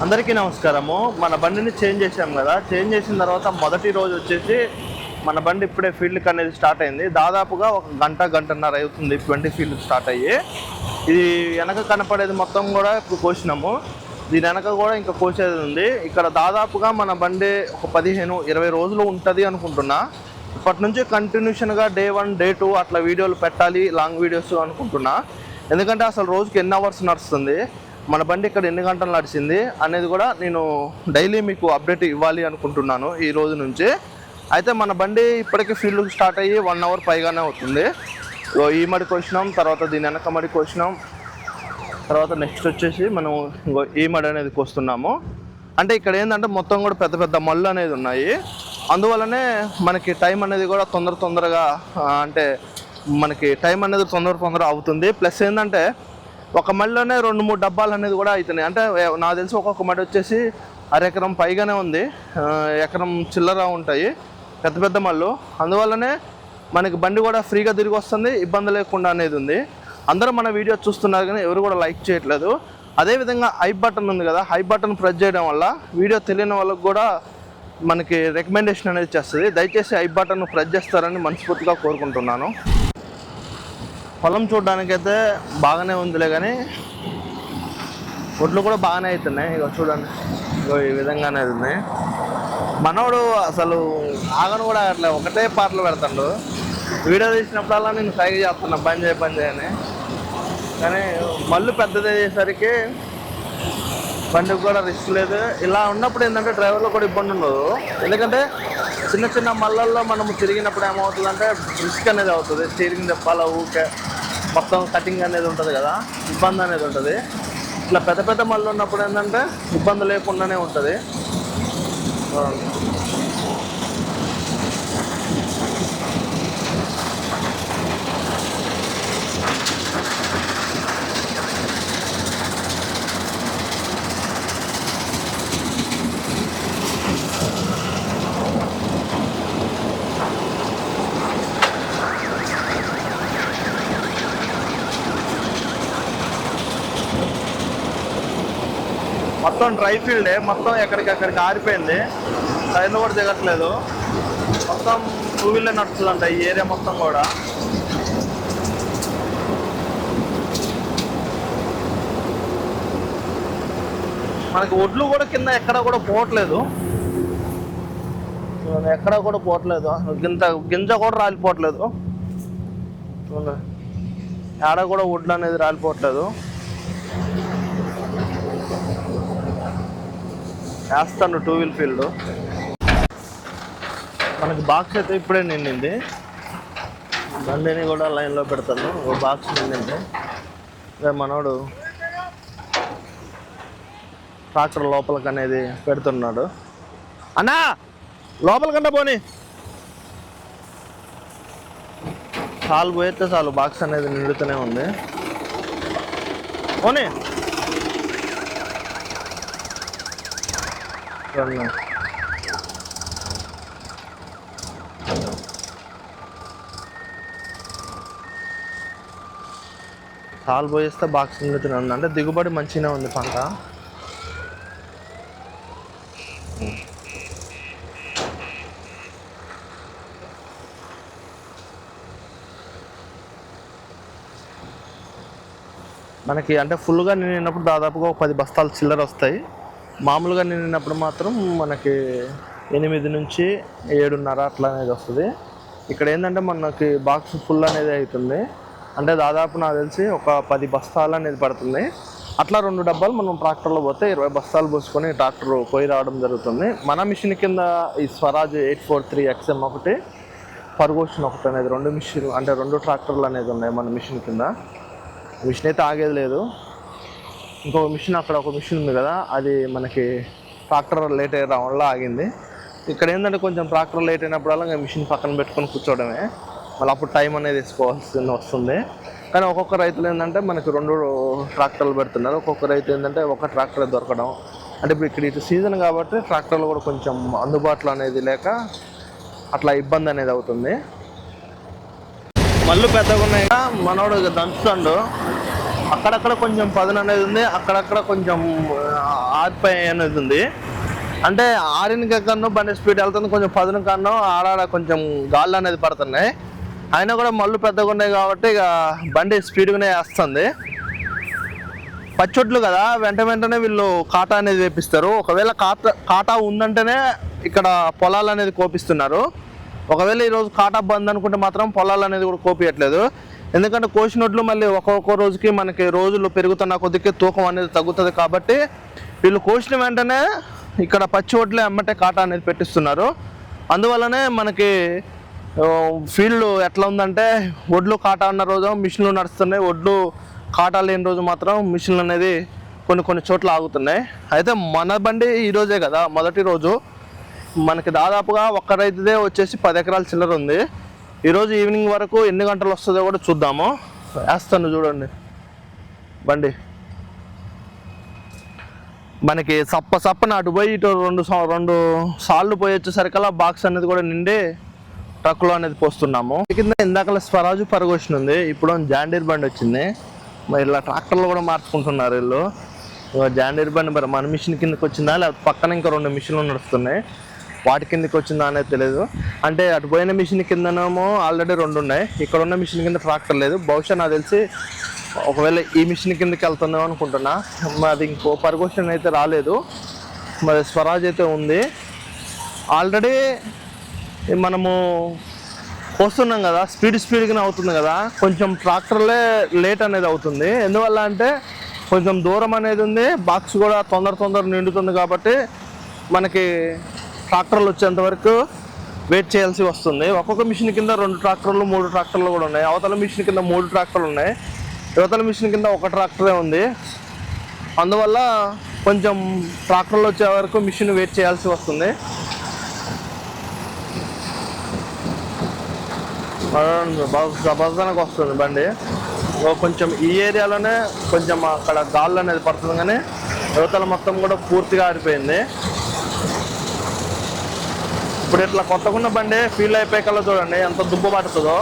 అందరికీ నమస్కారము. మన బండిని చేంజ్ చేసాం కదా. చేంజ్ చేసిన తర్వాత మొదటి రోజు వచ్చేసి మన బండి ఇప్పుడే ఫీల్డ్కి అనేది స్టార్ట్ అయింది. దాదాపుగా ఒక గంటన్నర అవుతుంది 20 ఫీల్డ్ స్టార్ట్ అయ్యి. ఇది వెనక కనపడేది మొత్తం కూడా ఇప్పుడు కోసినాము. దీని వెనక కూడా ఇంకా కోసేది ఉంది. ఇక్కడ దాదాపుగా మన బండి ఒక 15-20 రోజులు ఉంటుంది అనుకుంటున్నా. ఇప్పటి నుంచి కంటిన్యూషన్గా డే 1 డే 2 అట్లా వీడియోలు పెట్టాలి, లాంగ్ వీడియోస్ అనుకుంటున్నా. ఎందుకంటే అసలు రోజుకి ఎన్ని అవర్స్ నడుస్తుంది, మన బండి ఇక్కడ ఎన్ని గంటలు నడిచింది అనేది కూడా నేను డైలీ మీకు అప్డేట్ ఇవ్వాలి అనుకుంటున్నాను ఈ రోజు నుంచి. అయితే మన బండి ఇప్పటికీ ఫీల్డ్కి స్టార్ట్ అయ్యి 1 అవర్ పైగానే అవుతుంది. ఈ మడికి వచ్చినాం, తర్వాత దీని వెనక మడికి వచ్చినాం, తర్వాత నెక్స్ట్ వచ్చేసి మనం ఈ మడి అనేది కోస్తున్నాము. అంటే ఇక్కడ ఏంటంటే మొత్తం కూడా పెద్ద పెద్ద మళ్ళు అనేది ఉన్నాయి. అందువల్లనే మనకి టైం అనేది కూడా తొందరగా అంటే మనకి టైం అనేది తొందర అవుతుంది. ప్లస్ ఏంటంటే ఒక మడిలోనే 2-3 డబ్బాలు అనేది కూడా అవుతున్నాయి. అంటే నాకు తెలిసి ఒక్కొక్క మడి వచ్చేసి ఎకరం పైగానే ఉంది, ఎకరం చిల్లర ఉంటాయి పెద్ద పెద్ద మళ్ళు. అందువల్లనే మనకి బండి కూడా ఫ్రీగా తిరిగి వస్తుంది, ఇబ్బంది లేకుండా అనేది ఉంది. అందరూ మన వీడియో చూస్తున్నారు కానీ ఎవరు కూడా లైక్ చేయట్లేదు. అదేవిధంగా ఐ బటన్ ఉంది కదా, ఐ బటన్ ప్రెస్ చేయడం వల్ల వీడియో తెలియని వాళ్ళకి కూడా మనకి రికమెండేషన్ అనేది చేస్తుంది. దయచేసి ఐ బటన్ ప్రెస్ చేస్తారని మనస్ఫూర్తిగా కోరుకుంటున్నాను. పొలం చూడడానికైతే బాగానే ఉందిలే కానీ ఒడ్లు కూడా బాగానే అవుతున్నాయి. ఇక చూడండి, ఇగో ఈ విధంగానే ఉన్నాయి. మనోడు అసలు ఆగను కూడా అట్లా ఒకటే పాటలు పెడతాడు. వీడియో తీసినప్పుడల్లా నేను సైగ చేస్తున్నా పని చేయని. కానీ మళ్ళీ పెద్దది అయ్యేసరికి బండికి కూడా రిస్క్ లేదు. ఇలా ఉన్నప్పుడు ఏంటంటే డ్రైవర్లో కూడా ఇబ్బంది ఉండదు. ఎందుకంటే చిన్న మళ్ళల్లో మనము తిరిగినప్పుడు ఏమవుతుందంటే రిస్క్ అనేది అవుతుంది. స్టీరింగ్ చెప్పాలా, ఊకే మొత్తం కటింగ్ అనేది ఉంటుంది కదా, ఇబ్బంది అనేది ఉంటుంది. ఇట్లా పెద్ద మళ్ళు ఉన్నప్పుడు ఏంటంటే ఇబ్బంది లేకుండానే ఉంటుంది. మొత్తం డ్రై ఫీల్డే, మొత్తం ఎక్కడికక్కడికి ఆరిపోయింది. టైర్లు కూడా దిగట్లేదు. మొత్తం 2 వీలర్ నడుస్తుందంట ఈ ఏరియా మొత్తం కూడా. మనకి ఒడ్లు కూడా కింద ఎక్కడ కూడా పోవట్లేదు, గింజ కూడా రాలిపోవట్లేదు. ఆడ కూడా ఒడ్లు అనేది రాలిపోవట్లేదు. వేస్తాను 2 వీల్ ఫీల్డ్. మనకి బాక్స్ అయితే ఇప్పుడే నిండింది. బండిని కూడా లైన్లో పెడతాను. ఒక బాక్స్ నిండింది. మనోడు ట్రాక్టర్ లోపలికి అనేది పెడుతున్నాడు. అన్నా లోపలికంటే పోనీ, చాలు పోయితే చాలు, బాక్స్ అనేది నిండుతూనే ఉంది. పోనీ చాలు పోయిస్తే బాక్స్ నిండుతూనే ఉంది. అంటే దిగుబడి మంచిగానే ఉంది పంట. మనకి అంటే ఫుల్గా నిండినప్పుడు దాదాపుగా ఒక 10 బస్తాలు చిల్లర వస్తాయి. మామూలుగా నిండినప్పుడు మాత్రం మనకి 8 నుంచి 7.5 అట్లా అనేది వస్తుంది. ఇక్కడ ఏంటంటే మనకి బాక్స్ ఫుల్ అనేది అవుతుంది. అంటే దాదాపు నాకు తెలిసి ఒక 10 బస్తాలు అనేది పడుతుంది. అట్లా 2 డబ్బాలు మనం ట్రాక్టర్లో పోతే 20 బస్తాలు పోసుకొని ట్రాక్టర్ పోయి రావడం జరుగుతుంది. మన మిషన్ కింద ఈ స్వరాజ్ 843 XM ఒకటి, ఫర్గూసన్ ఒకటి అనేది 2 మిషన్, అంటే 2 ట్రాక్టర్లు అనేది ఉన్నాయి మన మిషన్ కింద. మిషన్ అయితే ఆగేది లేదు. ఇంకొక మిషన్, అక్కడ ఒక మిషన్ ఉంది కదా, అది మనకి ట్రాక్టర్ లేట్ అయ్యే వల్ల ఆగింది. ఇక్కడ ఏంటంటే కొంచెం ట్రాక్టర్ లేట్ అయినప్పుడల్లా ఇంకా మిషన్ పక్కన పెట్టుకొని కూర్చోవడమే. మళ్ళీ అప్పుడు టైం అనేది వేసుకోవాల్సి వస్తుంది. కానీ ఒక్కొక్క రైతులు ఏంటంటే మనకి 2 ట్రాక్టర్లు పెడుతున్నారు. ఒక్కొక్క రైతు ఏంటంటే ఒక ట్రాక్టర్ దొరకడం. అంటే ఇప్పుడు ఇక్కడ ఇటు సీజన్ కాబట్టి ట్రాక్టర్లు కూడా కొంచెం అందుబాటులో అనేది లేక అట్లా ఇబ్బంది అనేది అవుతుంది. మళ్ళు పెద్దగా ఉన్నాయి. మనోడు దంచుతాడు. అక్కడక్కడ కొంచెం పదును అనేది ఉంది, అక్కడక్కడ కొంచెం ఆరిపోయి అనేది ఉంది. అంటే ఆరిన కన్నా బండి స్పీడ్ వెళ్తుంది, కొంచెం పదున కన్నా ఆడాడ కొంచెం గాళ్ళు అనేది పడుతున్నాయి. అయినా కూడా మళ్ళు పెద్దగా ఉన్నాయి కాబట్టి ఇక బండి స్పీడ్గానే వేస్తుంది. పచ్చొడ్లు కదా, వెంటనే వీళ్ళు కాటా అనేది వేపిస్తారు. ఒకవేళ కాటా ఉందంటేనే ఇక్కడ పొలాలు అనేది కోపిస్తున్నారు. ఒకవేళ ఈరోజు కాటా బంద్ అనుకుంటే మాత్రం పొలాలు అనేది కూడా కోపియట్లేదు. ఎందుకంటే కోసినొడ్లు మళ్ళీ ఒక్కొక్క రోజుకి మనకి రోజులు పెరుగుతున్న కొద్దికి తూకం అనేది తగ్గుతుంది. కాబట్టి వీళ్ళు కోసిన వెంటనే ఇక్కడ పచ్చి ఒడ్లే అమ్మటే కాటా అనేది పెట్టిస్తున్నారు. అందువల్లనే మనకి ఫీల్డ్ ఎట్లా ఉందంటే ఒడ్లు కాటా ఉన్న రోజు మిషన్లు నడుస్తున్నాయి, ఒడ్లు కాటా లేని రోజు మాత్రం మిషన్లు అనేది కొన్ని చోట్ల ఆగుతున్నాయి. అయితే మన బండి ఈరోజే కదా మొదటి రోజు. మనకి దాదాపుగా ఒక్క రైతుదే వచ్చేసి 10 ఎకరాల చిల్లర ఉంది. ఈరోజు ఈవినింగ్ వరకు ఎన్ని గంటలు వస్తుందో కూడా చూద్దాము. వేస్తాను చూడండి బండి. మనకి సప్పన అటు పోయి ఇటు రెండు సార్లు పోయి వచ్చేసరికల్లా బాక్స్ అనేది కూడా నిండి ట్రక్లో అనేది పోస్తున్నాము. కింద ఇందాకలా స్వరాజు పరగోషన్ ఉంది, ఇప్పుడు జాండీర్ బండి వచ్చింది. మరి ఇలా ట్రాక్టర్లు కూడా మార్చుకుంటున్నారు వీళ్ళు. జాండీర్ బండి మరి మన మిషన్ కిందకి వచ్చిందా లేకపోతే పక్కన ఇంకా 2 మిషన్లు నడుస్తున్నాయి, వాటి కిందకి వచ్చిందా అనేది తెలియదు. అంటే అటు పోయిన మిషన్ కిందనేమో ఆల్రెడీ 2 ఉన్నాయి, ఇక్కడ ఉన్న మిషన్ కింద ట్రాక్టర్ లేదు. బహుశా నాకు తెలిసి ఒకవేళ ఈ మిషన్ కిందకి వెళ్తుందేమో అనుకుంటున్నా. అది ఇంకో పర్గోషన్ అయితే రాలేదు, మరి స్వరాజ్ అయితే ఉంది. ఆల్రెడీ మనము వస్తున్నాం కదా, స్పీడ్గానే అవుతుంది కదా, కొంచెం ట్రాక్టర్లే లేట్ అనేది అవుతుంది. ఎందువల్ల అంటే కొంచెం దూరం అనేది ఉంది, బాక్స్ కూడా తొందర నిండుతుంది. కాబట్టి మనకి ట్రాక్టర్లు వచ్చేంత వరకు వెయిట్ చేయాల్సి వస్తుంది. ఒక్కొక్క మిషన్ కింద 2 ట్రాక్టర్లు 3 ట్రాక్టర్లు కూడా ఉన్నాయి. అవతల మిషన్ కింద 3 ట్రాక్టర్లు ఉన్నాయి, యువతల మిషన్ కింద 1 ట్రాక్టరే ఉంది. అందువల్ల కొంచెం ట్రాక్టర్లు వచ్చే వరకు మిషన్ వెయిట్ చేయాల్సి వస్తుంది. జబర్దస్త్ వస్తుంది బండి. కొంచెం ఈ ఏరియాలోనే కొంచెం అక్కడ గాళ్ళు అనేది పడుతుంది, కానీ యువతల మొత్తం కూడా పూర్తిగా ఆరిపోయింది. ఇప్పుడు ఇట్లా కొత్తకున్న బండి ఫీల్ అయిపోయే కల్లా చూడండి ఎంత దుబ్బు పడుతుందో.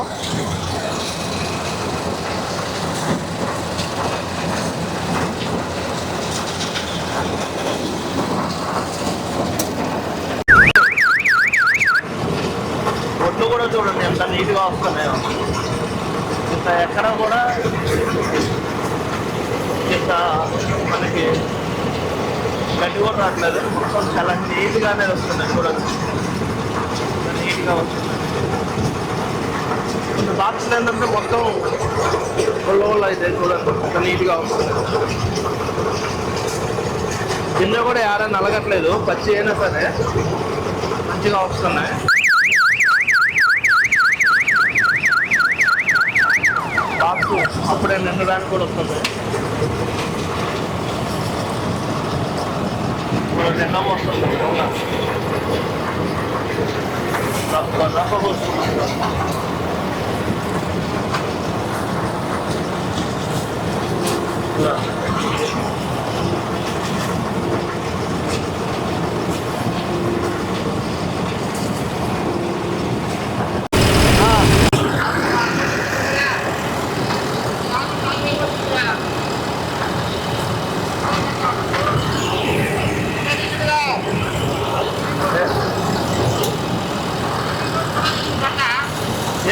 ఒడ్లు కూడా చూడండి ఎంత నీట్గా వస్తున్నాయో. ఇంత ఎక్కడ కూడా ఇంత మనకి గడ్డి కూడా రావట్లేదు, మొత్తం చాలా నీట్గానే వస్తున్నాయి. చూడండి నీట్గా వస్తుంది. కొన్ని బాక్స్లు ఏంటంటే మొత్తం ఒళ్ళు అయితే చూడండి ఎంత నీట్గా వస్తుంది. కింద కూడా ఎవరైనా నలగట్లేదు, పచ్చి అయినా సరే మంచిగా వస్తున్నాయి. బాక్స్ అప్పుడే నిండడానికి కూడా వస్తుంది. నిండం వస్తుంది, రప్ప వస్తుంది.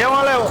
ఏమో లేవు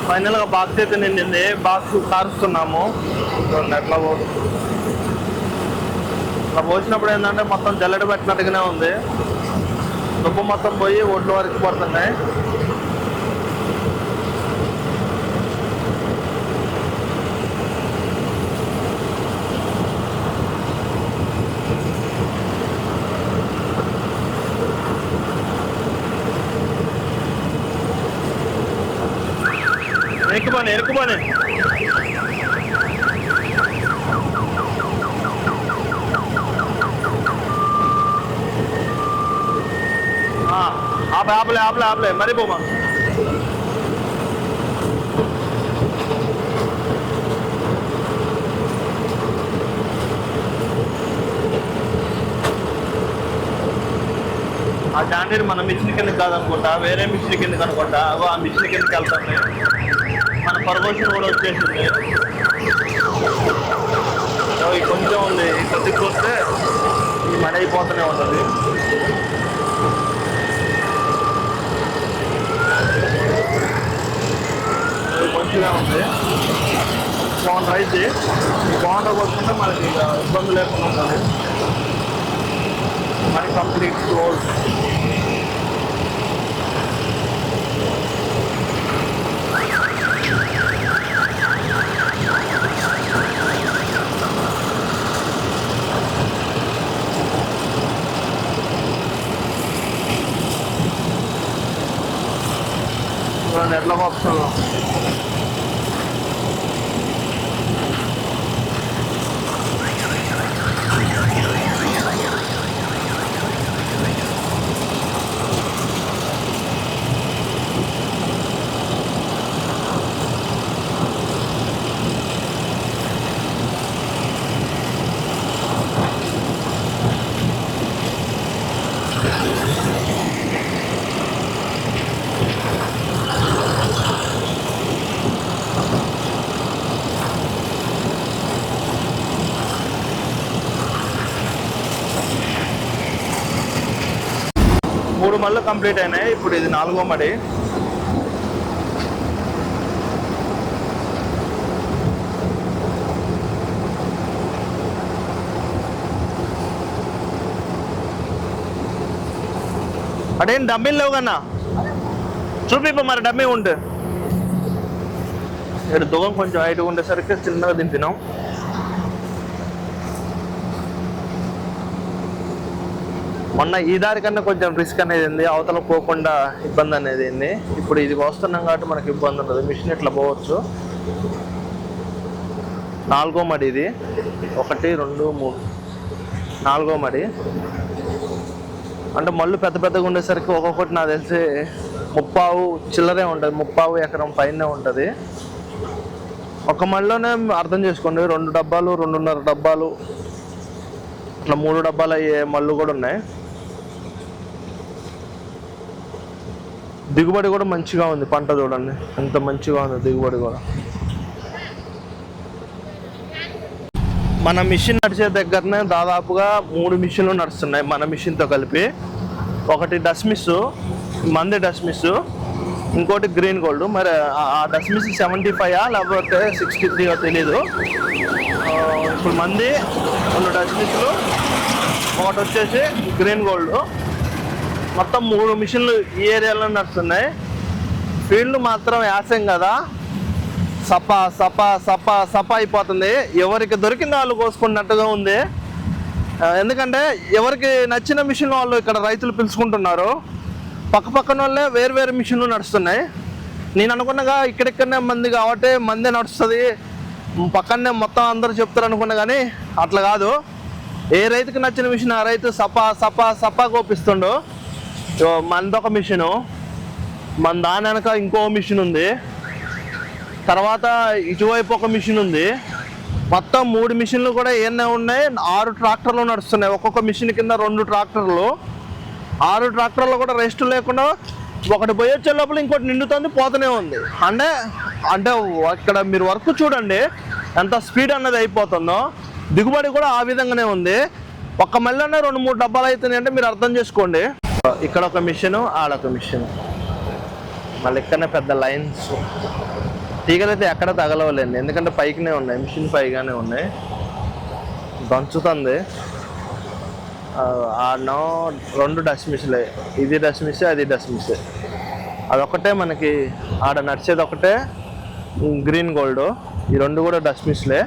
ఫైనల్గా బాక్స్ అయితే నిండింది. బాక్స్ కారుస్తున్నాము. అట్లా అట్లా పోసినప్పుడు ఏంటంటే మొత్తం జల్లెడ పెట్టినట్టుగానే ఉంది. దుబ్బు మొత్తం పోయి ఒడ్లు వరకు పడుతున్నాయి. ఎరుకుపోని ఆపలే మరి పోమా. ఆ జాండీర్ మన మిషన్ కిందకి కాదనుకుంటా, వేరే మిషన్ కిందకి అనుకుంటా. ఆ మిషన్ కిందకి వెళ్తాను. మన పర్వషన్ కూడా వచ్చేసింది. కొంచెం ఉంది, కొద్దిగా వస్తే మడి అయిపోతూనే ఉంటుంది. మంచిగా ఉంది. బాగుంటుంది. అయితే బాగుండా కొట్టుకుంటే మనకి ఇబ్బంది లేకుండా ఉంటుంది. మరి కంప్లీట్ క్లోజ్. ఎట్లా వస్తున్నాం మూడు మళ్ళు కంప్లీట్ అయినాయి. ఇప్పుడు ఇది 4వ మడి. అదేం డమ్మీలు లేవు కన్నా చూపిపో మరి. డమ్మీ ఉంటే ఇక్కడ దుగం కొంచెం హైట్గా ఉండేసరికి చిన్నగా దింపినాం. మొన్న ఈ దారి కన్నా కొంచెం రిస్క్ అనేది ఉంది. అవతల పోకుండా ఇబ్బంది అనేది ఉంది. ఇప్పుడు ఇది వస్తున్నాం కాబట్టి మనకి ఇబ్బంది ఉండదు. మిషన్ ఇట్లా పోవచ్చు. 4వ మడి ఇది. 1 2 3 4వ మడి. అంటే మళ్ళు పెద్ద పెద్దగా ఉండేసరికి ఒక్కొక్కటి నాకు తెలిసి 30 చిల్లరే ఉంటుంది. 30 ఎకరం పైనే ఉంటుంది. ఒక మళ్ళీనే అర్థం చేసుకోండి. 2 డబ్బాలు 2.5 డబ్బాలు ఇట్లా 3 డబ్బాలు అయ్యే మళ్ళు కూడా ఉన్నాయి. దిగుబడి కూడా మంచిగా ఉంది. పంట చూడండి ఎంత మంచిగా ఉంది దిగుబడి కూడా. మన మిషన్ నడిచే దగ్గరనే దాదాపుగా 3 మిషన్లు నడుస్తున్నాయి మన మిషన్తో కలిపి. ఒకటి డస్మిస్, మంది డస్మిస్, ఇంకోటి గ్రీన్ గోల్డ్. మరి ఆ డస్మిస్ 75 లేకపోతే 63 తెలీదు. ఇప్పుడు మంది 2 డస్మిస్లు, ఒకటి వచ్చేసి గ్రీన్ గోల్డ్. మొత్తం 3 మిషన్లు ఈ ఏరియాలో నడుస్తున్నాయి. ఫీల్డ్ మాత్రం యాసం కదా, సపా సపా సపా సపా అయిపోతుంది. ఎవరికి దొరికిన వాళ్ళు కోసుకున్నట్టుగా ఉంది. ఎందుకంటే ఎవరికి నచ్చిన మిషన్ వాళ్ళు ఇక్కడ రైతులు పిలుచుకుంటున్నారు. పక్కన వాళ్ళే వేరు వేరు మిషన్లు నడుస్తున్నాయి. నేను అనుకున్నగా ఇక్కడిక్కడనే మంది కాబట్టి మందే నడుస్తుంది, పక్కనే మొత్తం అందరూ చెప్తారు అనుకున్నా. కానీ అట్లా కాదు. ఏ రైతుకి నచ్చిన మిషన్ ఆ రైతు సపా సపా సపా కోపిస్తుండు. మనదొక మిషను, మన దాని వెనక ఇంకో మిషన్ ఉంది, తర్వాత ఇటువైపు ఒక మిషన్ ఉంది. మొత్తం 3 మిషన్లు కూడా ఏమన్నా ఉన్నాయి. 6 ట్రాక్టర్లు నడుస్తున్నాయి. ఒక్కొక్క మిషన్ కింద 2 ట్రాక్టర్లు. 6 ట్రాక్టర్లు కూడా రెస్ట్ లేకుండా ఒకటి పోయి వచ్చే లోపల ఇంకోటి నిండుతుంది, పోతూనే ఉంది. అంటే ఇక్కడ మీరు వర్క్ చూడండి ఎంత స్పీడ్ అన్నది అయిపోతుందో. దిగుబడి కూడా ఆ విధంగానే ఉంది. ఒక్క మళ్ళీ 2-3 డబ్బాలు అవుతున్నాయి అంటే మీరు అర్థం చేసుకోండి. ఇక్కడ ఒక మిషన్, ఆడొక మిషన్, మళ్ళీ ఇక్కడనే పెద్ద లైన్స్. తీగలు అయితే ఎక్కడ తగలవలేండి, ఎందుకంటే పైకినే ఉన్నాయి, మిషన్ పైగానే ఉన్నాయి. దంచుతుంది. ఆడనో 2 డస్ట్ మిషన్లే, ఇది డస్ట్ మిషే అది డస్ట్ మిషే. అదొకటే మనకి ఆడ నడిచేది ఒకటే గ్రీన్ గోల్డ్, ఈ 2 కూడా డస్ట్ మిషన్లే.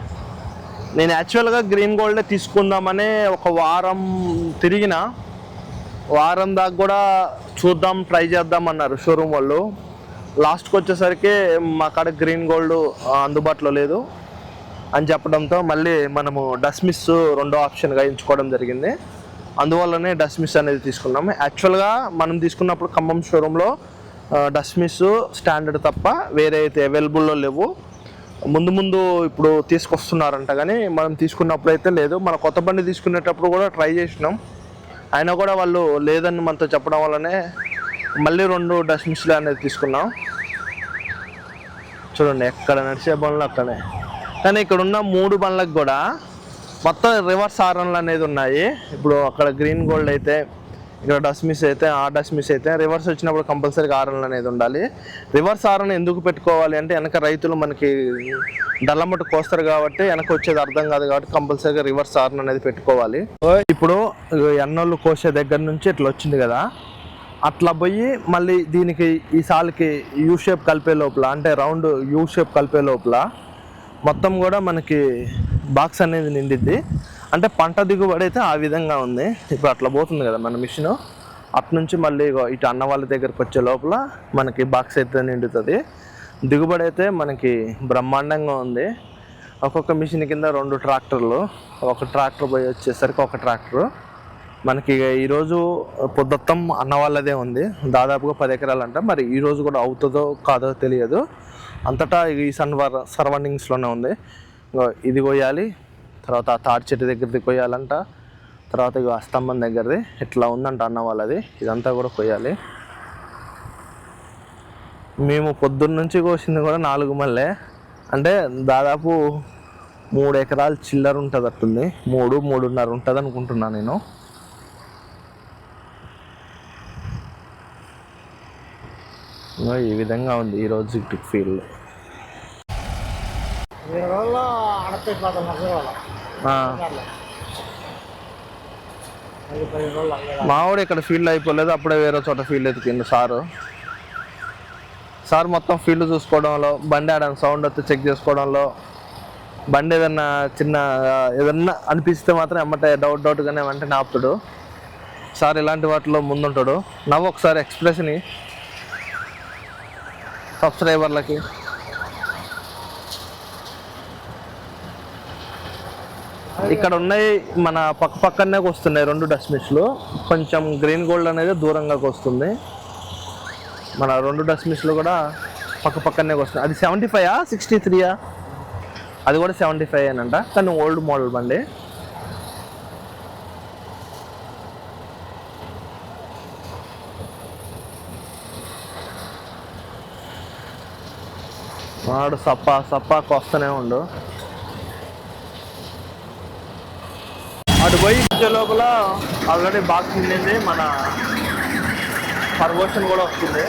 నేను యాక్చువల్గా గ్రీన్ గోల్డే తీసుకుందామని ఒక వారం తిరిగిన, వారం దాకా కూడా చూద్దాం ట్రై చేద్దాం అన్నారు షోరూమ్ వాళ్ళు. లాస్ట్కి వచ్చేసరికి మా కాడ గ్రీన్ గోల్డ్ అందుబాటులో లేదు అని చెప్పడంతో మళ్ళీ మనము డస్మిస్ రెండో ఆప్షన్గా ఎంచుకోవడం జరిగింది. అందువల్లనే డస్మిస్ అనేది తీసుకున్నాము. యాక్చువల్గా మనం తీసుకున్నప్పుడు ఖమ్మం షోరూంలో డస్మిస్ స్టాండర్డ్ తప్ప వేరే అయితే అవైలబుల్లో లేవు. ముందు ఇప్పుడు తీసుకొస్తున్నారంట, కానీ మనం తీసుకున్నప్పుడు అయితే లేదు. మన కొత్త బండి తీసుకునేటప్పుడు కూడా ట్రై చేసినాం, అయినా కూడా వాళ్ళు లేదని మనతో చెప్పడం వల్లనే మళ్ళీ 2 డస్మిస్లు అనేది తీసుకున్నాం. చూడండి ఎక్కడ నడిచే బండ్లు అక్కడే. కానీ ఇక్కడ ఉన్న 3 బండ్లకు కూడా మొత్తం రివర్స్ హారన్లు అనేది ఉన్నాయి. ఇప్పుడు అక్కడ గ్రీన్ గోల్డ్ అయితే, ఇక్కడ డస్మిస్ అయితే, ఆ డస్మిస్ అయితే రివర్స్ వచ్చినప్పుడు కంపల్సరీగా హారన్లు అనేది ఉండాలి. రివర్స్ హారన్ ఎందుకు పెట్టుకోవాలి అంటే వెనక రైతులు మనకి డల్లమట్టు కోస్తారు కాబట్టి వెనక వచ్చేది అర్థం కాదు కాబట్టి కంపల్సరీగా రివర్స్ హారన్ అనేది పెట్టుకోవాలి. ఇప్పుడు ఎన్నోళ్ళు కోసే దగ్గర నుంచి ఇట్లా వచ్చింది కదా, అట్లా పోయి మళ్ళీ దీనికి ఈ సాల్కి యూ షేప్ కలిపే లోపల, అంటే రౌండ్ యూ షేప్ కలిపే లోపల మొత్తం కూడా మనకి బాక్స్ అనేది నిండిద్ది. అంటే పంట దిగుబడి అయితే ఆ విధంగా ఉంది. ఇప్పుడు అట్లా పోతుంది కదా మన మిషన్, అట్నుంచి మళ్ళీ ఇటు అన్న వాళ్ళ దగ్గరకు వచ్చే లోపల మనకి బాక్స్ అయితే నిండుతుంది. దిగుబడి అయితే మనకి బ్రహ్మాండంగా ఉంది. ఒక్కొక్క మిషన్ కింద 2 ట్రాక్టర్లు, ఒక ట్రాక్టర్ పోయి వచ్చేసరికి ఒక ట్రాక్టరు మనకి. ఈరోజు పొద్దుత్తం అన్న వాళ్ళదే ఉంది, దాదాపుగా 10 ఎకరాలు అంట. మరి ఈరోజు కూడా అవుతుందో కాదో తెలియదు, అంతటా ఈ సరౌండింగ్స్లోనే ఉంది. ఇది కొయ్యాలి, తర్వాత ఆ తాడి చెట్టు దగ్గరది కొయ్యాలంట, తర్వాత ఇక స్తంభం దగ్గరది ఇట్లా ఉందంట అన్న వాళ్ళది. ఇదంతా కూడా కొయ్యాలి. మేము పొద్దున్న నుంచి కోసింది కూడా 4 మళ్ళీ, అంటే దాదాపు 3 ఎకరాలు చిల్లర ఉంటుంది అట్టుంది, 3-3.5 ఉంటుంది అనుకుంటున్నాను నేను. ఈ విధంగా ఉంది ఈరోజు ఫీల్డ్. మావాడు ఇక్కడ ఫీల్డ్ అయిపోలేదు, అప్పుడే వేరే చోట ఫీల్డ్ ఎత్తుకిండు సార్ మొత్తం ఫీల్డ్ చూసుకోవడంలో, బండి ఆడని సౌండ్ వస్తే చెక్ చేసుకోవడంలో, బండి ఏదన్నా ఏదన్నా అనిపిస్తే మాత్రం ఎమ్మటే డౌట్గానే వెంటనే ఆపుతాడు సార్. ఇలాంటి వాటిలో ముందుంటాడు. నవ్వు ఒకసారి ఎక్స్ప్రెషన్ సబ్స్క్రైబర్లకి. ఇక్కడ ఉన్నాయి మన పక్కనే వస్తున్నాయి 2 డస్మిస్లు. కొంచెం గ్రీన్ గోల్డ్ అనేది దూరంగా వస్తుంది. మన 2 డస్మిస్లు కూడా పక్కనే వస్తున్నాయి. అది 75 63 అది కూడా 75 ఏనంట, కానీ ఓల్డ్ మోడల్ బండి. వాడు సప్పాకు వస్తూనే ఉండు. అటు పోయి ఇచ్చే లోపల ఆల్రెడీ బాక్స్ నిండింది, మన పర్వోషన్ కూడా వస్తుంది.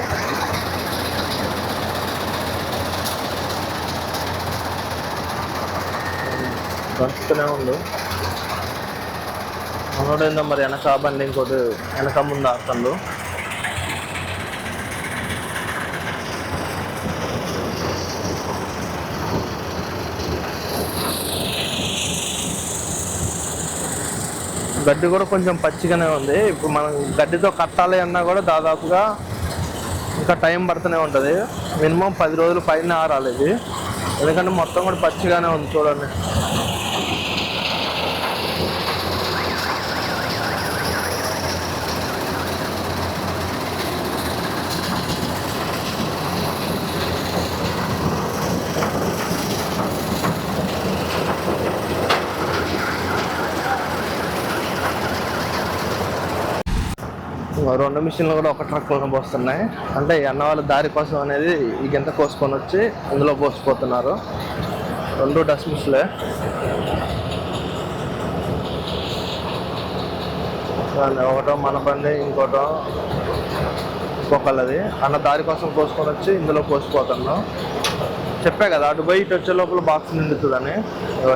వస్తూనే ఉండు. మనోడేందో మరి వెనక బండి ఇంకోటి వెనక ముందు ఆడుతుండు. గడ్డి కూడా కొంచెం పచ్చిగానే ఉంది. ఇప్పుడు మనం గడ్డితో కట్టాలి అన్నా కూడా దాదాపుగా ఇంకా టైం పడుతూనే ఉంటుంది. మినిమం 10 రోజులు పైన ఆరాలి ఇది, ఎందుకంటే మొత్తం కూడా పచ్చిగానే ఉంది. చూడండి రెండు మిషన్లు కూడా ఒక ట్రక్లో పోస్తున్నాయి. అంటే అన్న వాళ్ళ దారి కోసం అనేది ఈ గంట కోసుకొని వచ్చి ఇందులో పోసిపోతున్నారు. 2 డస్ట్ మిషన్లే. ఒకటో మన బండి, ఇంకోటో ఇంకొకళ్ళది. అన్న దారి కోసం కోసుకొని వచ్చి ఇందులో పోసిపోతున్నాం. చెప్పా కదా అటు పోయి ఇటు వచ్చే లోపల బాక్స్ నిండుతుందని.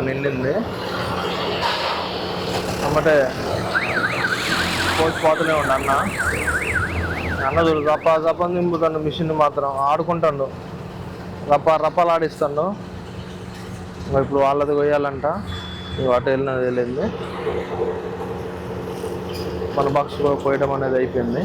నిండింది అమ్మటే పోతూనే ఉండు అన్న చూడు రప్ప నింపుతాడు మిషన్ మాత్రం ఆడుకుంటాడు, రప్పాలు ఆడిస్తాడు. ఇప్పుడు వాళ్ళది కొయ్యాలంట, అటు వెళ్ళినది వెళ్ళింది, మన బాక్స్ పోయడం అనేది అయిపోయింది.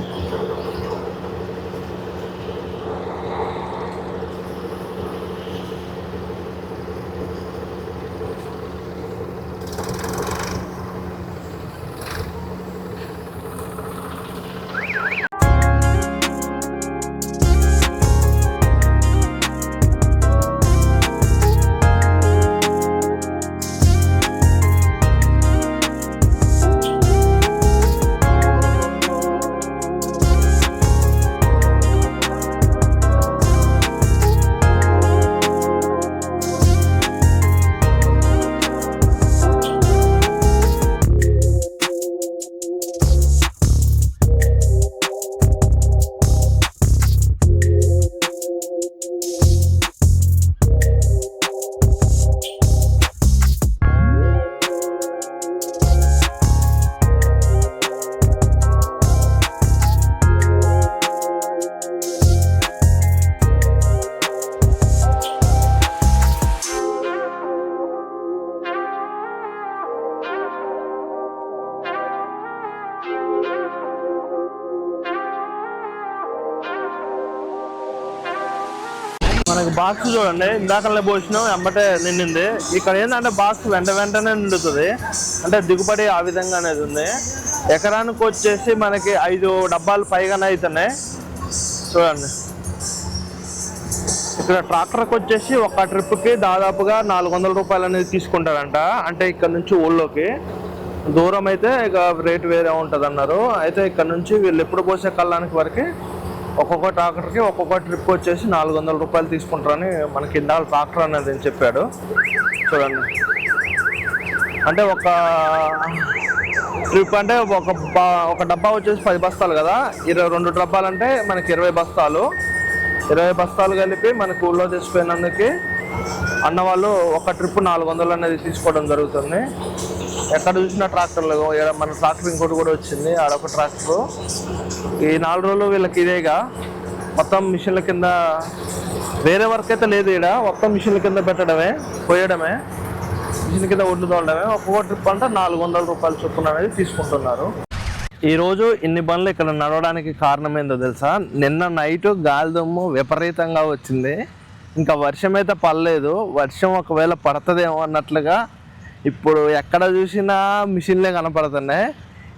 మనకి బాక్స్ చూడండి, ఇందాకనే పోసినాం వెంబటే నిండింది. ఇక్కడ ఏంటంటే బాక్స్ వెంటనే నిండుతుంది, అంటే దిగుబడి ఆ విధంగా అనేది ఉంది. ఎకరానికి వచ్చేసి మనకి 5 డబ్బాలు పైగానే అవుతున్నాయి చూడండి. ఇక్కడ ట్రాక్టర్కి వచ్చేసి ఒక ట్రిప్కి దాదాపుగా 400 రూపాయలు అనేది తీసుకుంటారంట. అంటే ఇక్కడ నుంచి ఊళ్ళోకి దూరం అయితే ఇక రేటు వేరే ఉంటుంది అన్నారు. అయితే ఇక్కడ నుంచి వీళ్ళు ఎప్పుడు పోసే కళ్ళానికి వరకు ఒక్కొక్క ట్రాక్టర్కి ఒక్కొక్క ట్రిప్ వచ్చేసి 400 రూపాయలు తీసుకుంటారని మనకి ఇందాక ట్రాక్టర్ అనేది చెప్పాడు చూడండి. అంటే ఒక ట్రిప్ అంటే ఒక డబ్బా వచ్చేసి 10 బస్తాలు కదా, 22 డబ్బాలు అంటే మనకి 20 బస్తాలు. 20 బస్తాలు కలిపి మనకి ఊళ్ళో తెచ్చిపోయినందుకు అన్నవాళ్ళు ఒక ట్రిప్ 400 అనేది తీసుకోవడం జరుగుతుంది. ఎక్కడ చూసినా ట్రాక్టర్లు, మన ట్రాక్టర్ ఇంకోటి కూడా వచ్చింది, ఆడొక ట్రాక్టర్. ఈ 4 రోజులు వీళ్ళకి ఇదేగా మొత్తం మిషన్ల కింద, వేరే వర్క్ అయితే లేదు. ఇక్కడ మొత్తం మిషన్ల కింద పెట్టడమే, పోయడమే, మిషన్ కింద ఒడ్డు తోడమే. ఒక్కొక్క ట్రిప్ అంటే 400 రూపాయలు చొప్పున అనేది తీసుకుంటున్నారు. ఈరోజు ఇన్ని బండ్లు ఇక్కడ నడవడానికి కారణం ఏందో తెలుసా? నిన్న నైట్ గాలి దుమ్ము విపరీతంగా వచ్చింది, ఇంకా వర్షం అయితే పడలేదు. వర్షం ఒకవేళ పడుతుందేమో అన్నట్లుగా ఇప్పుడు ఎక్కడ చూసినా మిషన్లే కనపడుతున్నాయి.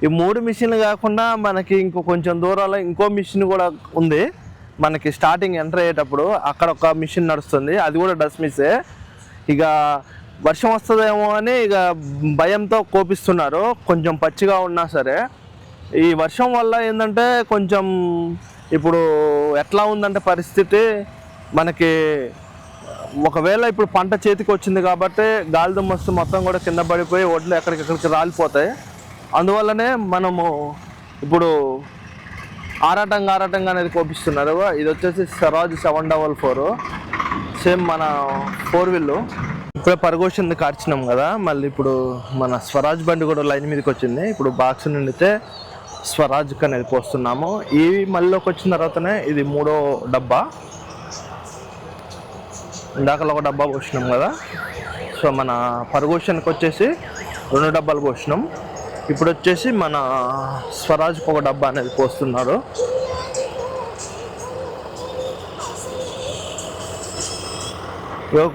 ఈ 3 మిషన్లు కాకుండా మనకి ఇంకో కొంచెం దూరంలో ఇంకో మిషన్ కూడా ఉంది. మనకి స్టార్టింగ్ ఎంటర్ అయ్యేటప్పుడు అక్కడ ఒక మిషన్ నడుస్తుంది, అది కూడా డస్ట్ మిస్సే. ఇక వర్షం వస్తుందేమో అని ఇక భయంతో కోపిస్తున్నారు, కొంచెం పచ్చిగా ఉన్నా సరే. ఈ వర్షం వల్ల ఏంటంటే కొంచెం ఇప్పుడు ఎట్లా ఉందంటే పరిస్థితి, మనకి ఒకవేళ ఇప్పుడు పంట చేతికి వచ్చింది కాబట్టి గాలి దుమ్ము వస్తే మొత్తం కూడా కింద పడిపోయి ఒడ్లు ఎక్కడికెక్కడికి రాలిపోతాయి. అందువల్లనే మనము ఇప్పుడు ఆరాటంగా అనేది కోపిస్తున్నారు. ఇది వచ్చేసి స్వరాజ్ 744, సేమ్ మన 4 వీల్. ఇప్పుడే పరగోషింది కార్చినాం కదా, మళ్ళీ ఇప్పుడు మన స్వరాజ్ బండి కూడా లైన్ మీదకి వచ్చింది. ఇప్పుడు బాక్స్ నిండితే స్వరాజ్కి అనేది పోస్తున్నాము. ఈ మళ్ళీకి వచ్చిన తర్వాతనే ఇది 3వ డబ్బా. ఇందాకలో ఒక డబ్బా పోసినాం కదా, సో మన పరగోషన్కి వచ్చేసి 2 డబ్బాలు పోసినాం. ఇప్పుడు వచ్చేసి మన స్వరాజ్కి ఒక డబ్బా అనేది పోస్తున్నారు.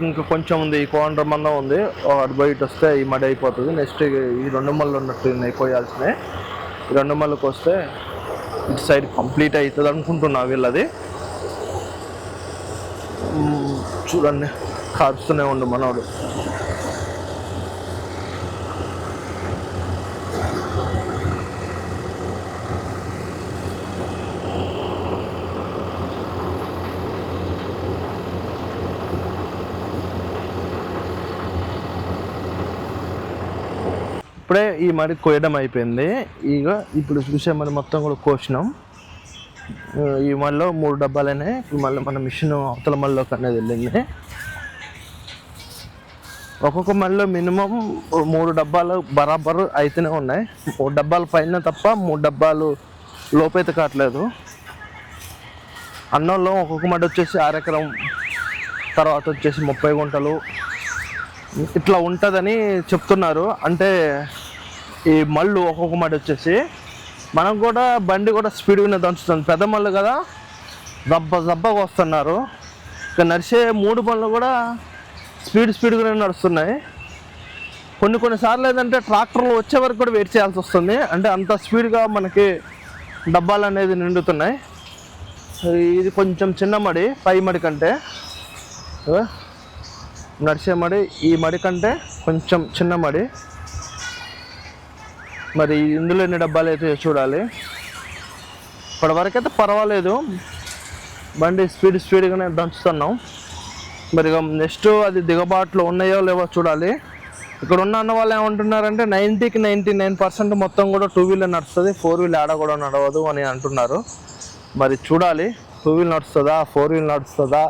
ఇంకా కొంచెం ఉంది, ఈ 400 మందం ఉంది. అటు బయట వస్తే ఈ మడి అయిపోతుంది. నెక్స్ట్ ఈ 2 మళ్ళు ఉన్నట్టు అయిపోయాల్సినాయి. ఈ 2 మళ్ళకి వస్తే ఇటు సైడ్ కంప్లీట్ అవుతుంది అనుకుంటున్నా వీళ్ళది. చూడండి కారుస్తూనే ఉండు మనోడు. ఇప్పుడే ఈ మడి కోయడం అయిపోయింది. ఇక ఇప్పుడు చూసే మరి మొత్తం కూడా కోసినాం. ఈ మళ్ళీ 3 డబ్బాలనే ఇప్పుడు మళ్ళీ మన మిషన్ అవతల మళ్ళీకి అనేది వెళ్ళింది. ఒక్కొక్క మళ్ళీ మినిమం 3 డబ్బాలు బరాబరు అయితేనే ఉన్నాయి. 3 డబ్బాల పైన తప్ప 3 డబ్బాలు లోపైతే కావట్లేదు. అన్నంలో ఒక్కొక్క మడి వచ్చేసి 6 ఎకరం, తర్వాత వచ్చేసి 30 గుంటలు ఇట్లా ఉంటుందని చెప్తున్నారు. అంటే ఈ మళ్ళు ఒక్కొక్క మడి వచ్చేసి మనకు కూడా బండి కూడా స్పీడ్గానే దంచుతుంది. పెద్ద మళ్ళు కదా జబ్బగా వస్తున్నారు. ఇక నడిచే 3 బండ్లు కూడా స్పీడ్గానే నడుస్తున్నాయి. కొన్నిసార్లు ఏంటంటే ట్రాక్టర్లు వచ్చే వరకు కూడా వెయిట్ చేయాల్సి వస్తుంది. అంటే అంత స్పీడ్గా మనకి డబ్బాలు అనేది నిండుతున్నాయి. ఇది కొంచెం చిన్న మడి, పై మడి కంటే నడిచే మడి ఈ మడి కంటే కొంచెం చిన్న మడి. మరి ఇందులో ఎన్ని డబ్బాలు అయితే చూడాలి. ఇప్పటివరకైతే పర్వాలేదు, బండి స్పీడ్గానే దంచుతున్నాం. మరి ఇక నెక్స్ట్ అది దిగబాట్లు ఉన్నాయో లేవో చూడాలి. ఇక్కడ ఉన్న అన్న వాళ్ళు ఏమంటున్నారంటే 90కి 99% మొత్తం కూడా 2 వీలర్ నడుస్తుంది, 4 వీల్ ఆడ కూడా నడవదు అని అంటున్నారు. మరి చూడాలి 2 వీల్ నడుస్తుందా 4 వీల్ నడుస్తుందా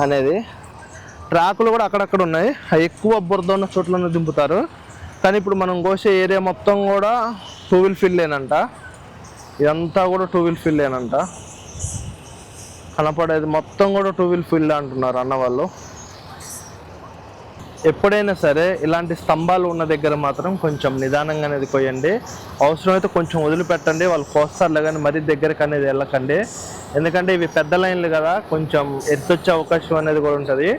అనేది. ట్రాకులు కూడా అక్కడక్కడ ఉన్నాయి, ఎక్కువ బురద ఉన్న చోట్లను దింపుతారు. కానీ ఇప్పుడు మనం కోసే ఏరియా మొత్తం కూడా 2 వీల్ ఫీల్డేనంట. ఇదంతా కూడా 2 వీల్ ఫీల్డేనంట. కనపడేది మొత్తం కూడా 2 వీల్ ఫీల్డ్ అంటున్నారు అన్న వాళ్ళు. ఎప్పుడైనా సరే ఇలాంటి స్తంభాలు ఉన్న దగ్గర మాత్రం కొంచెం నిదానంగా అనేది కొయ్యండి. అవసరమైతే కొంచెం వదిలిపెట్టండి, వాళ్ళు కోస్తారులే కానీ మరీ దగ్గరకు అనేది వెళ్ళకండి. ఎందుకంటే ఇవి పెద్ద లైన్లు కదా, కొంచెం ఎత్తొచ్చే అవకాశం అనేది కూడా ఉంటుంది.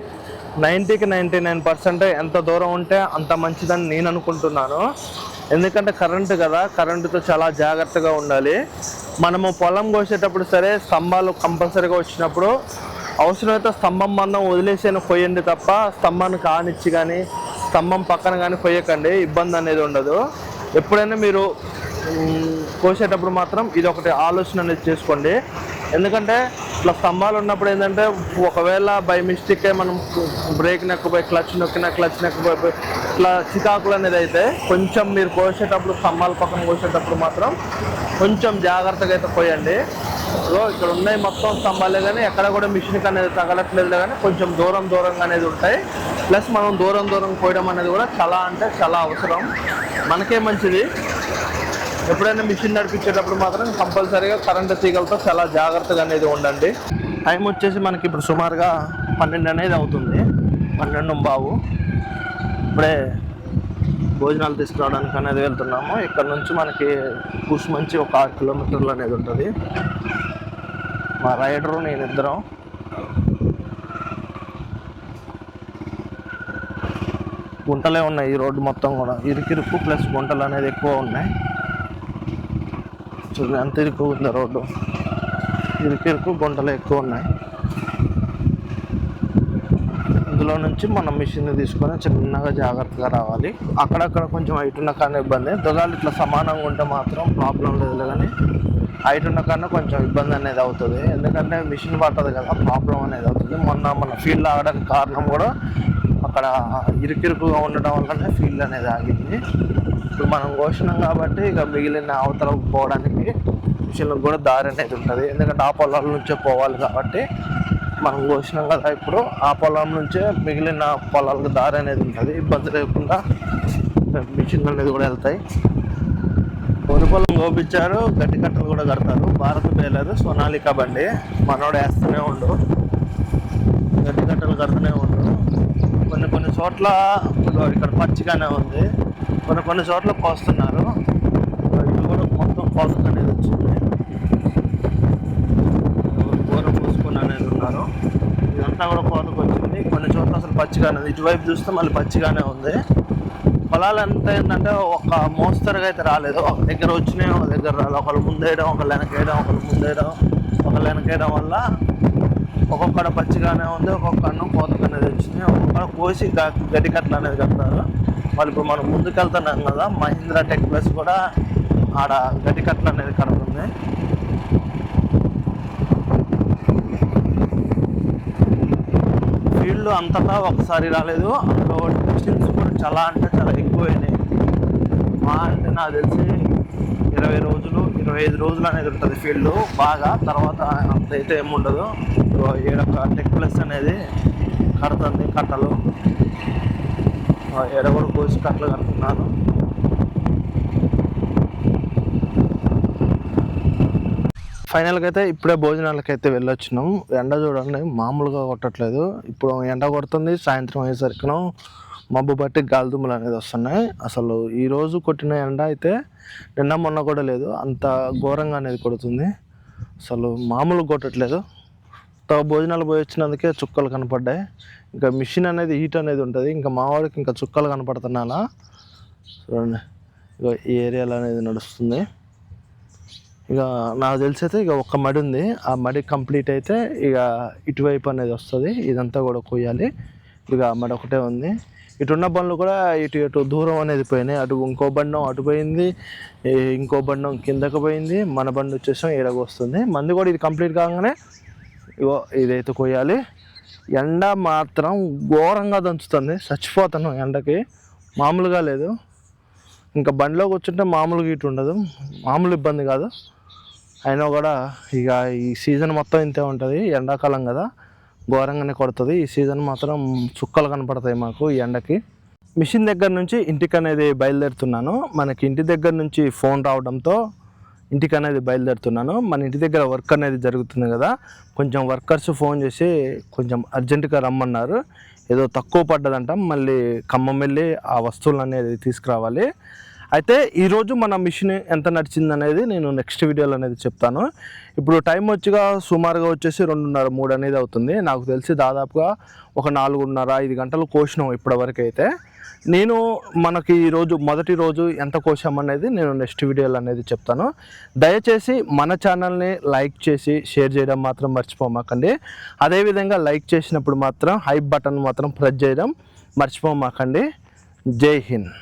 90కి 99% ఎంత దూరం ఉంటే అంత మంచిదని నేను అనుకుంటున్నాను. ఎందుకంటే కరెంటు కదా, కరెంటుతో చాలా జాగ్రత్తగా ఉండాలి. మనము పొలం కోసేటప్పుడు సరే స్తంభాలు కంపల్సరీగా వచ్చినప్పుడు అవసరమైతే స్తంభం మందం వదిలేసేను కొయ్యండి తప్ప స్తంభాన్ని కానిచ్చి కానీ స్తంభం పక్కన కానీ కొయ్యకండి, ఇబ్బంది అనేది ఉండదు. ఎప్పుడైనా మీరు కోసేటప్పుడు మాత్రం ఇది ఒకటి ఆలోచన అనేది చేసుకోండి. ఎందుకంటే ఇట్లా స్తంభాలు ఉన్నప్పుడు ఏంటంటే ఒకవేళ బై మిస్టేక్ మనం బ్రేక్ నెక్కబోయి క్లచ్ నెక్కబోయి ఇట్లా చికాకులు అనేది అయితే కొంచెం మీరు కోసేటప్పుడు స్తంభాల పక్కన కోసేటప్పుడు మాత్రం కొంచెం జాగ్రత్తగా అయితే కోయండి. ఇక్కడ ఉన్నాయి మొత్తం స్తంభాలే కానీ ఎక్కడ కూడా మిషన్కి అనేది తగలట్లేదు కానీ కొంచెం దూరంగా అనేది ఉంటాయి. ప్లస్ మనం దూరం కోయడం అనేది కూడా చాలా అంటే చాలా అవసరం, మనకే మంచిది. ఎప్పుడైనా మిషన్ నడిపించేటప్పుడు మాత్రం కంపల్సరీగా కరెంటు తీగలతో చాలా జాగ్రత్తగా అనేది ఉండండి. టైం వచ్చేసి మనకి ఇప్పుడు సుమారుగా 12 అనేది అవుతుంది, 12:15. ఇప్పుడే భోజనాలు తీసుకురావడానికి అనేది వెళ్తున్నాము. ఇక్కడ నుంచి మనకి కూసుమంచి ఒక 6 కిలోమీటర్లు అనేది ఉంటుంది. మా రైడరు నేను ఇద్దరం. గుంటలే ఉన్నాయి ఈ రోడ్డు మొత్తం కూడా, ఇరుకిరుకు ప్లస్ గుంటలు అనేది ఎక్కువ ఉన్నాయి. చూడండి ఎంత ఇరుకు ఉంది రోడ్డు, ఇరుకిరుకు గుంటలు ఎక్కువ ఉన్నాయి. ఇందులో నుంచి మనం మిషన్ తీసుకొని చిన్నగా జాగ్రత్తగా రావాలి. అక్కడక్కడ కొంచెం హైట్ ఉన్న కానీ ఇబ్బంది, దుగాలు ఇట్లా సమానంగా ఉంటే మాత్రం ప్రాబ్లం లేదు. కానీ హైట్ ఉన్న కన్నా కొంచెం ఇబ్బంది అనేది అవుతుంది, ఎందుకంటే మిషన్ పట్టదు కదా, ప్రాబ్లం అనేది అవుతుంది. మన ఫీల్డ్ ఆగడానికి కారణం కూడా అక్కడ ఇరుకిరుకుగా ఉండడం వల్లనే ఫీల్డ్ అనేది ఆగింది. ఇప్పుడు మనం కోసినాం కాబట్టి ఇక మిగిలిన అవతలకు పోవడానికి మిషన్లకు కూడా దారి అనేది ఉంటుంది. ఎందుకంటే ఆ పొలాల నుంచే పోవాలి కాబట్టి మనం కోసినాం కదా, ఇప్పుడు ఆ పొలం నుంచే మిగిలిన పొలాలకు దారి అనేది ఉంటుంది. ఇబ్బంది లేకుండా మిషన్లు అనేది కూడా వెళ్తాయి. వరి పొలం కోపించారు, గట్టి కట్టలు కూడా కడతారు. భారత్ బేలర్ సోనాలికా బండి మనోడు వేస్తూనే ఉండు, గట్టి కట్టలు కడుతూనే ఉండు. కొన్ని చోట్ల ఇక్కడ పచ్చిగానే ఉంది, కొన్ని చోట్ల కోస్తున్నారు. ఇది కూడా మొత్తం కోత అనేది వచ్చింది, కూర పోసుకొని అనేది ఉన్నారు. ఇదంతా కూడా కోతకు వచ్చింది. కొన్ని చోట్ల అసలు పచ్చిగానే ఉంది, ఇటువైపు చూస్తే మళ్ళీ పచ్చిగానే ఉంది. పొలాలు ఎంత ఏంటంటే ఒక మోస్తరుగా అయితే రాలేదు, ఒక దగ్గర వచ్చినాయి ఒక దగ్గర రాలేదు. ఒకళ్ళు ముందేయడం, ఒకళ్ళు వెనకేయడం, ఒకళ్ళు ముందేయడం, ఒకళ్ళు వెనకేయడం వల్ల ఒక్కొక్కడ పచ్చిగానే ఉంది, ఒక్కొక్క కోతకు అనేది వచ్చింది. ఒక్కొక్కడ కోసి గడ్డి కట్టలు అనేది కడతారు. వాళ్ళు ఇప్పుడు మనం ముందుకు వెళ్తున్నాం కదా, మహీంద్రా టెక్ ప్లస్ కూడా ఆడ గడ్డి కట్టలు అనేది కడుతుంది. ఫీల్డ్ అంతటా ఒకసారి రాలేదు, అందులో డిస్టెన్స్ కూడా చాలా అంటే చాలా ఎక్కువైనాయి. మా అంటే నాకు తెలిసి 20 రోజులు 25 రోజులు అనేది ఉంటుంది ఫీల్డ్ బాగా, తర్వాత అంతైతే ఏముండదు. ఈడొక టెక్ ప్లస్ అనేది కడుతుంది కట్టలు. ఎడ కూడా కోసి కట్టలు కడుతున్నాను. ఫైనల్గా అయితే ఇప్పుడే భోజనాలకైతే వెళ్ళొచ్చినాం. ఎండ చూడండి మామూలుగా కొట్టట్లేదు. ఇప్పుడు ఎండ కొడుతుంది, సాయంత్రం అయ్యేసరికి మబ్బు బట్టి గాలిదుమ్ములు అనేది వస్తున్నాయి. అసలు ఈరోజు కొట్టిన ఎండ అయితే నిన్న మొన్న కూడా లేదు, అంత ఘోరంగా అనేది కొడుతుంది. అసలు మామూలు కొట్టట్లేదు. భోజనాలు పోయి వచ్చినందుకే చుక్కలు కనపడ్డాయి. ఇంకా మిషన్ అనేది హీట్ అనేది ఉంటుంది. ఇంకా మావాడికి ఇంకా చుక్కలు కనపడుతున్నా చూడండి. ఇక ఈ ఏరియాలో అనేది నడుస్తుంది. ఇక నాకు తెలిసి అయితే ఇక ఒక్క మడి ఉంది. ఆ మడి కంప్లీట్ అయితే ఇక ఇటువైపు అనేది వస్తుంది. ఇదంతా కూడా కొయ్యాలి. ఇక మడి ఒకటే ఉంది. ఇటున్న బండ్లు కూడా ఇటు దూరం అనేది పోయినాయి. అటు ఇంకో బండం అటు పోయింది, ఇంకో బండం కిందకు పోయింది, మన బండి వచ్చేసాం ఏడకు వస్తుంది. మంది కూడా ఇది కంప్లీట్ కాగానే ఇగో ఇదైతే కొయ్యాలి. ఎండ మాత్రం ఘోరంగా దంచుతుంది. చచ్చిపోతాను ఎండకి, మామూలుగా లేదు. ఇంకా బండిలో కూర్చుంటే మామూలుగా ఇటు ఉండదు, మామూలు ఇబ్బంది కాదు. అయినా కూడా ఇక ఈ సీజన్ మొత్తం ఇంతే ఉంటుంది. ఎండాకాలం కదా, ఘోరంగానే కొడుతుంది. ఈ సీజన్ మాత్రం చుక్కలు కనపడతాయి మాకు ఈ ఎండకి. మిషన్ దగ్గర నుంచి ఇంటికి అనేది బయలుదేరుతున్నాను. మనకి ఇంటి దగ్గర నుంచి ఫోన్ రావడంతో ఇంటికి అనేది బయలుదేరుతున్నాను. మన ఇంటి దగ్గర వర్క్ అనేది జరుగుతుంది కదా, కొంచెం వర్కర్స్ ఫోన్ చేసి కొంచెం అర్జెంటుగా రమ్మన్నారు. ఏదో తక్కువ పడ్డదంట, మళ్ళీ ఖమ్మం వెళ్ళి ఆ వస్తువులు అనేది తీసుకురావాలి. అయితే ఈరోజు మన మిషన్ ఎంత నడిచింది అనేది నేను నెక్స్ట్ వీడియోలో అనేది చెప్తాను. ఇప్పుడు టైం వచ్చిగా సుమారుగా వచ్చేసి 2:30, 3 అనేది అవుతుంది. నాకు తెలిసి దాదాపుగా ఒక 4:30, 5 గంటలు కోసినాం ఇప్పటివరకు. అయితే నేను మనకి ఈరోజు మొదటి రోజు ఎంత కోసామనేది నేను నెక్స్ట్ వీడియోలో అనేది చెప్తాను. దయచేసి మన ఛానల్ని లైక్ చేసి షేర్ చేయడం మాత్రం మర్చిపోమాకండి. అదేవిధంగా లైక్ చేసినప్పుడు మాత్రం హైప్ బటన్ మాత్రం ప్రెస్ చేయడం మర్చిపోమాకండి. జై హింద్.